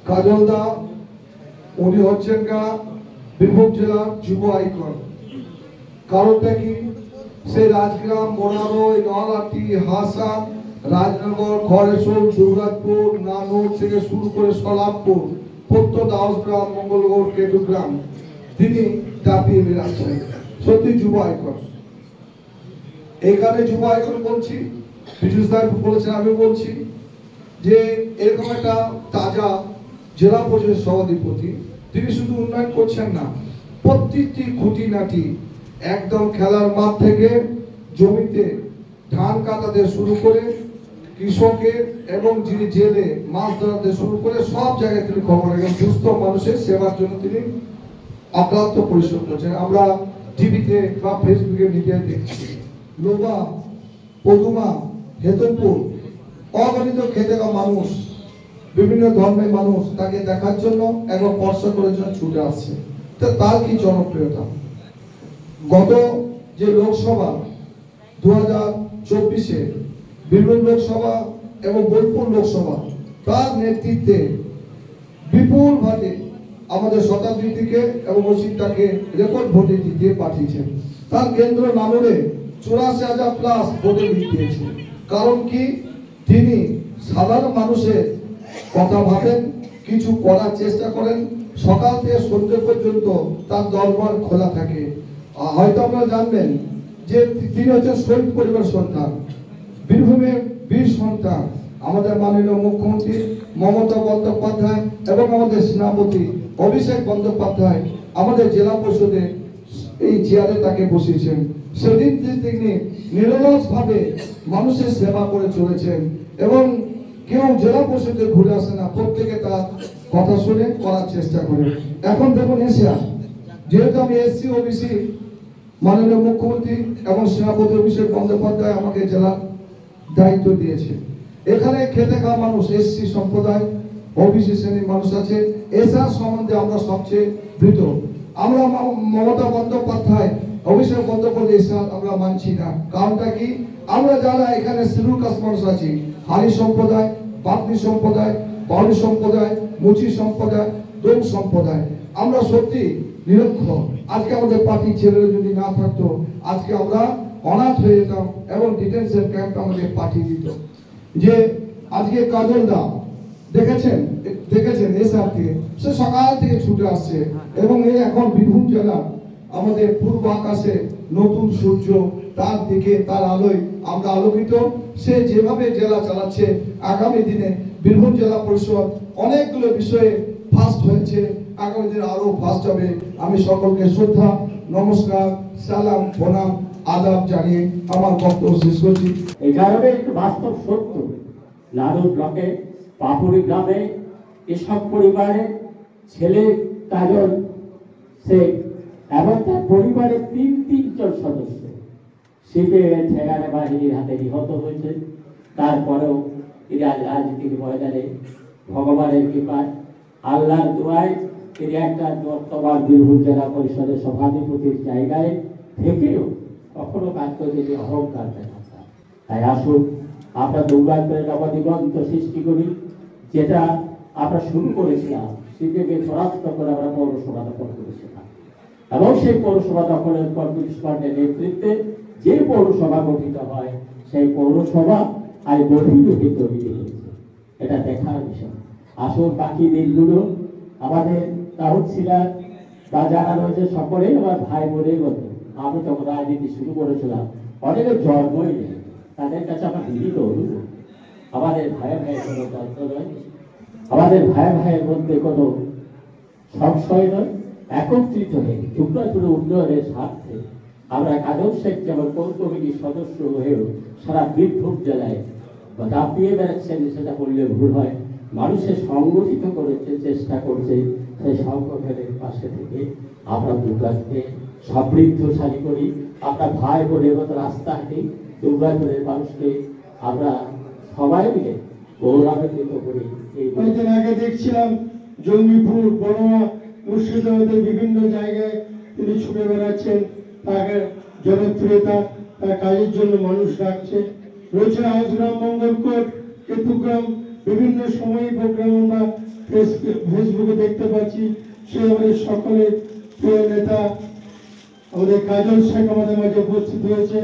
কাজল দা উনি হচ্ছেন বীরভূম জেলার যুব আইকন। কারণটা কি, সেই রাজগ্রাম, মোরারই, নলহাটি, হাসান, রাজনগর, খড়েশ্বর, দুর্গাপুর, নানুর থেকে শুরু করে সলাপপুর, পত্ত, দাসগ্রাম, মঙ্গলগড়, কেতুগ্রাম তিনি দাপিয়ে বেড়াচ্ছেন। সত্যি যুব আইকন। এখানে যুব আইকন বলছি, বিজু সাহেব বলেছেন, আমি বলছি যে এরকম একটা তাজা জেলা পরিষদের সভাধিপতি, তিনি শুধু উন্নয়ন করছেন না, প্রত্যেকটি খুঁটিনাটি একদম খেলার মাঠ থেকে জমিতে ধান কাটাতে শুরু করে কৃষকের এবং যিনি জেলে মাছ ধরাতে শুরু করে সব জায়গায় তিনি খবর রাখেন। সুস্থ মানুষের সেবার জন্য তিনি অক্লান্ত পরিশ্রম করছেন। আমরা টিভিতে বা ফেসবুকে মিডিয়ায় দেখছি লোবা, পদুমা, হেতমপুর অগণিত খেতে মানুষ, বিভিন্ন ধর্মের মানুষ তাকে দেখার জন্য এবং স্পর্শ করার জন্য ছুটে আসছে। তার কি জনপ্রিয়তা! গত যে লোকসভা 2024-এ বীরভূম লোকসভা এবং বোলপুর লোকসভা, তার নেতৃত্বে বিপুল ভোটে আমাদের শতাব্দীকে এবং অসিতটাকে রেকর্ড ভোটে জিতিয়ে পাঠিয়েছেন। তার কেন্দ্র নানুরে 84,000 প্লাস ভোটে জিতিয়েছে। কারণ কি, তিনি সাধারণ মানুষের কথা ভাবেন, কিছু করার চেষ্টা করেন। সকাল থেকে সন্ধ্যে পর্যন্ত তার দরবার খোলা থাকে। হয়তো আপনারা জানবেন যে তিনি হচ্ছেন শহীদ পরিবার সন্তান, বীরভূমের বীর সন্তান। আমাদের মাননীয় মুখ্যমন্ত্রী মমতা বন্দ্যোপাধ্যায় এবং আমাদের সেনাপতি অভিষেক বন্দ্যোপাধ্যায় আমাদের জেলা পরিষদে এই চেয়ারে তাকে বসিয়েছেন। সেদিন তিনি নিরলসভাবে মানুষের সেবা করে চলেছেন এবং কেউ জেলা পরিষদে ঘুরে আসে না, প্রত্যেকে তার কথা শুনে করার চেষ্টা করে। এখন দেখুন এশিয়া, যেহেতু আমি এসসি ওবিসি মাননীয় মুখ্যমন্ত্রী এবং সেনাপতি অভিষেক বন্দ্যোপাধ্যায় আমাকে জেলা দায়িত্ব দিয়েছে। এখানে খেতে খাওয়া মানুষ, এসসি সম্প্রদায়, ওবিসি শ্রেণীর মানুষ আছে। এসআর সম্বন্ধে আমরা সবচেয়ে ভীত। আমরা মমতা বন্দ্যোপাধ্যায়, অভিষেক বন্দ্যোপাধ্যায় এসআর আমরা মানছি না। কারণটা কি, আমরা যারা এখানে শিডিউল কাস্ট মানুষ আছি, হারি সম্প্রদায়, বাগদি সম্প্রদায়, বাউরি সম্প্রদায়, মুচি সম্প্রদায়, দোল সম্প্রদায়, আমরা সত্যি নিরক্ষর। আজকে আমাদের পার্টির ছেলেরা যদি না থাকতো, আজকে আমরা অনাথ হয়ে যেতাম এবং ডিটেনশন ক্যাম্প আমাদের পাঠিয়ে দিত। যে আজকে কাজল দা দেখেছেন এসআর থেকে, সে সকাল থেকে ছুটে আসছে এবং এই এখন বীরভূম জেলা আমাদের পূর্ব আকাশে নতুন সূর্য, তার দিকে তার আলোয় আমরা আলোকিত। সে যেভাবে জেলা চালাচ্ছে, আগামী দিনে বীরভূম জেলা পরিষদ অনেকগুলো বিষয়ে ফার্স্ট হয়েছে, আগামী দিনে আরো ফার্স্ট হবে। আমি সকলকে শ্রদ্ধা, নমস্কার, সালাম, প্রণাম, আদাব জানিয়ে আমার বক্তব্য শেষ করছি। এই কারণে একটু বাস্তব সত্য, লালু ব্লকে পাপুরি গ্রামে এসব পরিবারের ছেলে কাজল শেখ এবং তার পরিবারের তিনজন সদস্য সিপিএমের ঠেকানে বাহিনীর হাতে নিহত হয়েছে। তারপরেও তিনি আজ রাজনীতির ময়দানে ভগবানের কৃপায়, আল্লাহর দোয়ায় তিনি একটা বর্তমান বীরভূম জেলা পরিষদের সভাধিপতির জায়গায় থেকেও কখনো কাজ করে তিনি অহংকার দেখাচ্ছেন। তাই আসুন আমরা দুর্গাপুরের নবদিগন্ত সৃষ্টি করি, যেটা আমরা শুরু করেছিলাম সিপিএমকে পরাস্ত করে আমরা পৌরসভা দখল করেছিলাম এবং সেই পৌরসভা দখলের পর পুলিশ পান্ডের নেতৃত্বে যে পৌরসভা গঠিত হয়, সেই পৌরসভা আজ গভীরভাবে তৈরি হয়েছে। এটা দেখার বিষয়। আসুন বাকি দিনগুলো আমাদের কাউন্সিলর বা যারা রয়েছে সকলেই আমার ভাই বোনের মতো। আমি যখন রাজনীতি শুরু করেছিলাম অনেকের জন্মই নেই, তাদের কাছে আমার বিনীত অনুরোধ, আমাদের ভাই ভাইয়ের কোনো যন্ত্র নয়, আমাদের ভাই ভাইয়ের মধ্যে কোনো সংশয় নয়, একত্রিত হয়ে দুর্গাপুর উন্নয়নের স্বার্থে আমরা কাজল শেখ যেমন পৌর কমিটির সদস্য হয়েও সারা বীরভূম জেলায় দাপিয়ে বেড়াচ্ছেন, সেটা বললে ভুল হয়, মানুষের সংগঠিত করেছে, চেষ্টা করছে। সেই সংগঠনের পাশে থেকে আমরা দুর্গাপুরকে সমৃদ্ধশালী করি, আমরা ভাই বোনের মতো রাস্তা হাঁটি, দুর্গাপুরের মানুষকে আমরা সবাই মিলে গৌরবান্বিত করি। কয়েকদিন আগে দেখছিলাম জঙ্গিপুর, বড়োয়া, মুর্শিদাবাদের বিভিন্ন জায়গায় তিনি ছুটে বেড়াচ্ছেন। তাকে জনপ্রিয়তা, তার কাজের জন্য মানুষ ডাকছে। রয়েছে হাউসগ্রাম, মঙ্গলকোট, কেতুগ্রাম, বিভিন্ন সময়ে প্রোগ্রাম আমরা ফেসবুকে দেখতে পাচ্ছি সে আমাদের সকলের প্রিয় নেতা আমাদের কাজল শেখ আমাদের মাঝে উপস্থিত হয়েছে।